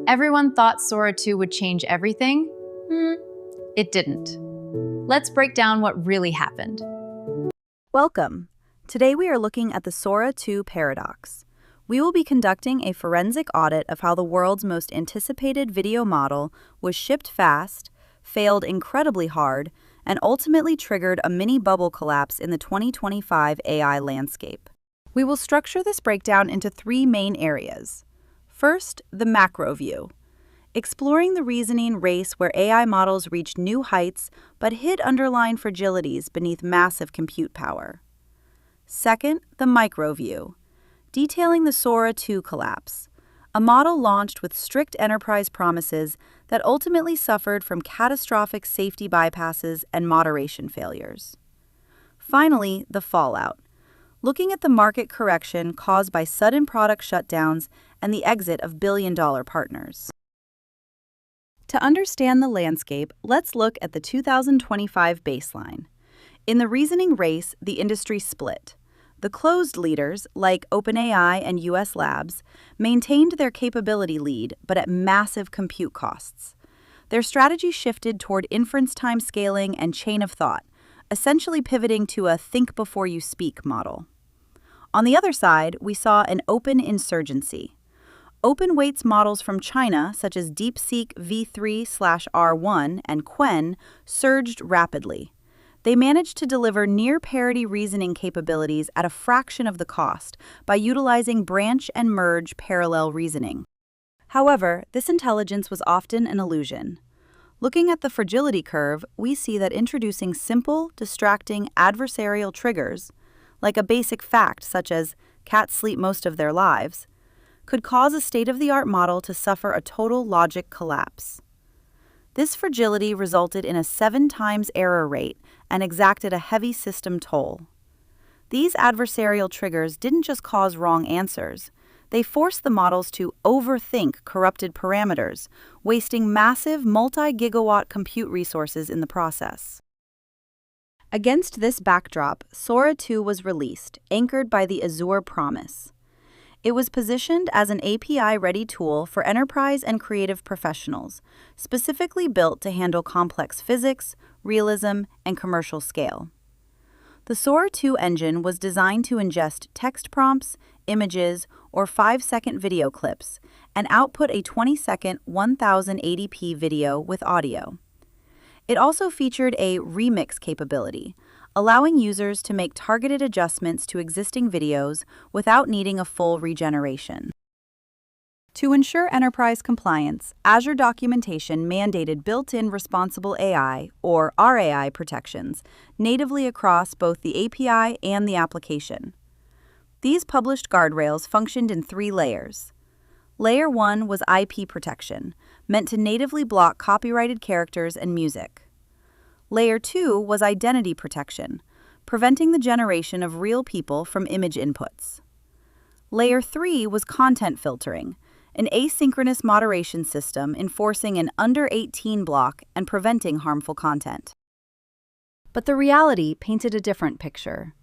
Everyone thought Sora 2 would change everything. It didn't. Let's break down what really happened. Welcome. Today we are looking at the Sora 2 paradox. We will be conducting a forensic audit of how the world's most anticipated video model was shipped fast, failed incredibly hard, and ultimately triggered a mini bubble collapse in the 2025 AI landscape. We will structure this breakdown into three main areas. First, the macro view, exploring the reasoning race where AI models reached new heights but hid underlying fragilities beneath massive compute power. Second, the micro view, detailing the Sora 2 collapse, a model launched with strict enterprise promises that ultimately suffered from catastrophic safety bypasses and moderation failures. Finally, the fallout, looking at the market correction caused by sudden product shutdowns and the exit of billion-dollar partners. To understand the landscape, let's look at the 2025 baseline. In the reasoning race, the industry split. The closed leaders, like OpenAI and US Labs, maintained their capability lead, but at massive compute costs. Their strategy shifted toward inference time scaling and chain of thought, essentially pivoting to a think before you speak model. On the other side, we saw an open insurgency. Open weights models from China, such as DeepSeek V3/R1 and Qwen, surged rapidly. They managed to deliver near-parity reasoning capabilities at a fraction of the cost by utilizing branch and merge parallel reasoning. However, this intelligence was often an illusion. Looking at the fragility curve, we see that introducing simple, distracting adversarial triggers, like a basic fact such as cats sleep most of their lives, could cause a state-of-the-art model to suffer a total logic collapse. This fragility resulted in a 7 times error rate and exacted a heavy system toll. These adversarial triggers didn't just cause wrong answers. They forced the models to overthink corrupted parameters, wasting massive multi-gigawatt compute resources in the process. Against this backdrop, Sora 2 was released, anchored by the Azure promise. It was positioned as an API-ready tool for enterprise and creative professionals, specifically built to handle complex physics, realism, and commercial scale. The Sora 2 engine was designed to ingest text prompts, images, or 5-second video clips, and output a 20-second 1080p video with audio. It also featured a remix capability, allowing users to make targeted adjustments to existing videos without needing a full regeneration. To ensure enterprise compliance, Azure documentation mandated built-in responsible AI, or RAI, protections natively across both the API and the application. These published guardrails functioned in 3 layers. Layer 1 was IP protection, meant to natively block copyrighted characters and music. Layer 2 was identity protection, preventing the generation of real people from image inputs. Layer 3 was content filtering, an asynchronous moderation system enforcing an under 18 block and preventing harmful content. But the reality painted a different picture.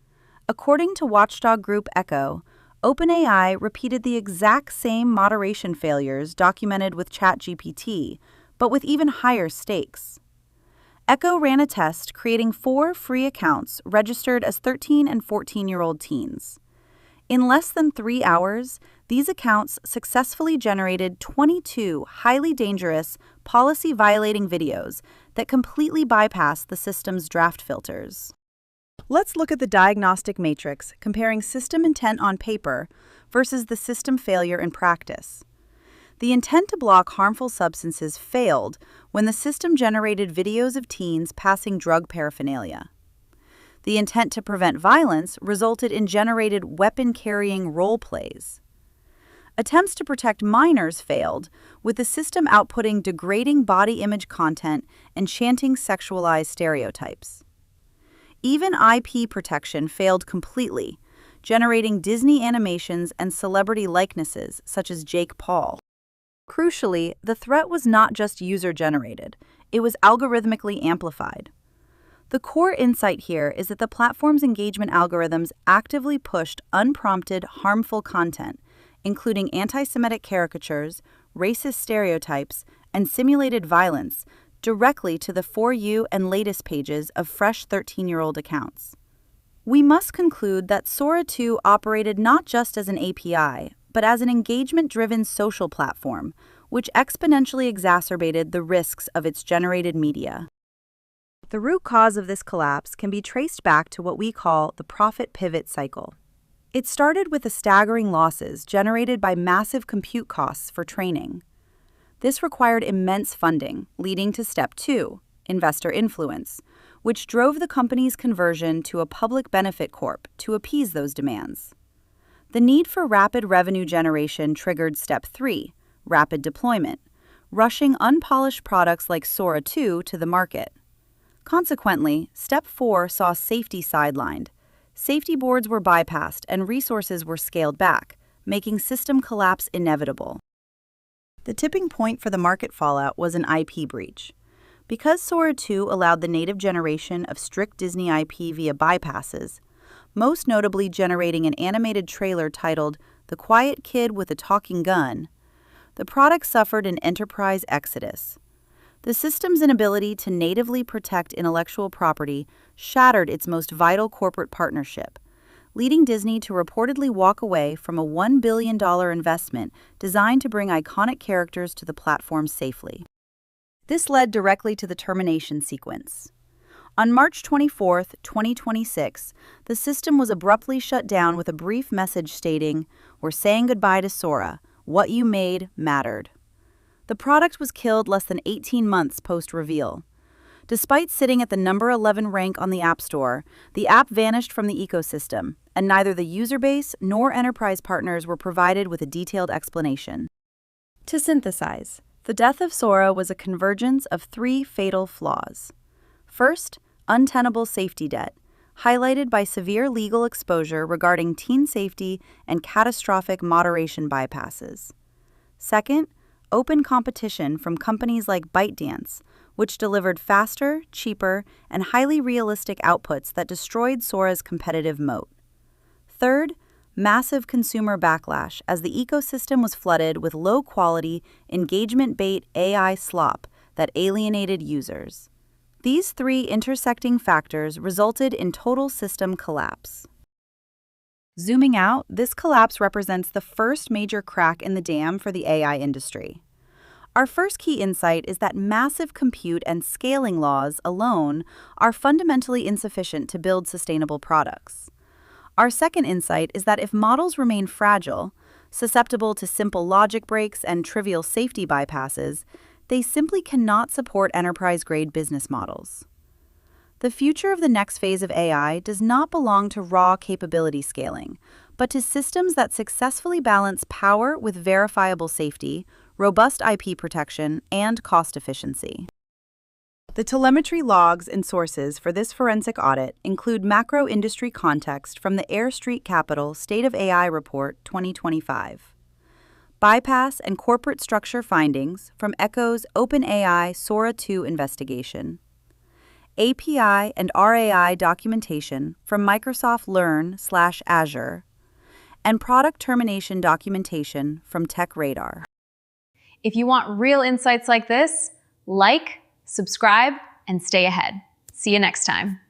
According to watchdog group Echo, OpenAI repeated the exact same moderation failures documented with ChatGPT, but with even higher stakes. Echo ran a test creating 4 free accounts registered as 13 and 14-year-old teens. In less than 3 hours, these accounts successfully generated 22 highly dangerous, policy-violating videos that completely bypassed the system's draft filters. Let's look at the diagnostic matrix, comparing system intent on paper versus the system failure in practice. The intent to block harmful substances failed when the system generated videos of teens passing drug paraphernalia. The intent to prevent violence resulted in generated weapon-carrying role plays. Attempts to protect minors failed, with the system outputting degrading body image content and chanting sexualized stereotypes. Even IP protection failed completely, generating Disney animations and celebrity likenesses such as Jake Paul. Crucially, the threat was not just user-generated, it was algorithmically amplified. The core insight here is that the platform's engagement algorithms actively pushed unprompted, harmful content, including anti-Semitic caricatures, racist stereotypes, and simulated violence directly to the For You and latest pages of fresh 13-year-old accounts. We must conclude that Sora 2 operated not just as an API, but as an engagement-driven social platform, which exponentially exacerbated the risks of its generated media. The root cause of this collapse can be traced back to what we call the profit pivot cycle. It started with the staggering losses generated by massive compute costs for training. This required immense funding, leading to step 2, investor influence, which drove the company's conversion to a public benefit corp to appease those demands. The need for rapid revenue generation triggered step 3, rapid deployment, rushing unpolished products like Sora 2 to the market. Consequently, step 4 saw safety sidelined. Safety boards were bypassed and resources were scaled back, making system collapse inevitable. The tipping point for the market fallout was an IP breach. Because Sora 2 allowed the native generation of strict Disney IP via bypasses, most notably generating an animated trailer titled The Quiet Kid with a Talking Gun, the product suffered an enterprise exodus. The system's inability to natively protect intellectual property shattered its most vital corporate partnership, leading Disney to reportedly walk away from a $1 billion investment designed to bring iconic characters to the platform safely. This led directly to the termination sequence. On March 24, 2026, the system was abruptly shut down with a brief message stating, "We're saying goodbye to Sora. What you made mattered." The product was killed less than 18 months post-reveal. Despite sitting at the number 11 rank on the App Store, the app vanished from the ecosystem, and neither the user base nor enterprise partners were provided with a detailed explanation. To synthesize, the death of Sora was a convergence of 3 fatal flaws. First, untenable safety debt, highlighted by severe legal exposure regarding teen safety and catastrophic moderation bypasses. Second, open competition from companies like ByteDance, which delivered faster, cheaper, and highly realistic outputs that destroyed Sora's competitive moat. Third, massive consumer backlash as the ecosystem was flooded with low-quality, engagement-bait AI slop that alienated users. These 3 intersecting factors resulted in total system collapse. Zooming out, this collapse represents the first major crack in the dam for the AI industry. Our first key insight is that massive compute and scaling laws alone are fundamentally insufficient to build sustainable products. Our second insight is that if models remain fragile, susceptible to simple logic breaks and trivial safety bypasses, they simply cannot support enterprise-grade business models. The future of the next phase of AI does not belong to raw capability scaling, but to systems that successfully balance power with verifiable safety, robust IP protection, and cost efficiency. The telemetry logs and sources for this forensic audit include macro industry context from the Air Street Capital State of AI Report 2025. Bypass and corporate structure findings from Echo's OpenAI Sora 2 investigation. API and RAI documentation from Microsoft Learn/Azure. And product termination documentation from TechRadar. If you want real insights like this, like, subscribe, and stay ahead. See you next time.